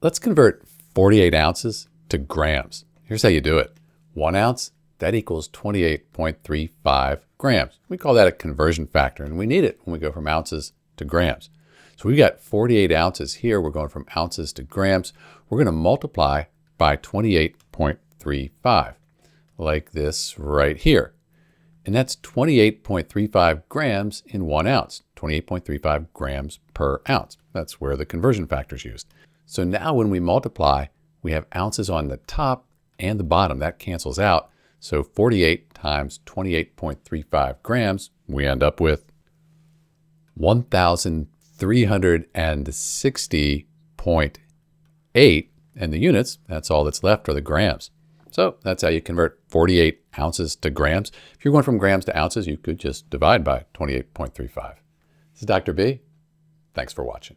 Let's convert 48 ounces to grams. Here's how you do it. 1 ounce, that equals 28.35 grams. We call that a conversion factor, and we need it when we go from ounces to grams. So we've got 48 ounces here. We're going from ounces to grams. We're going to multiply by 28.35, like this right here. And that's 28.35 grams in 1 ounce, 28.35 grams per ounce. That's where the conversion factor is used. So now when we multiply, we have ounces on the top and the bottom. That cancels out. So 48 times 28.35 grams, we end up with 1,360.8. And the units, that's all that's left, are the grams. So that's how you convert 48 ounces to grams. If you're going from grams to ounces, you could just divide by 28.35. This is Dr. B. Thanks for watching.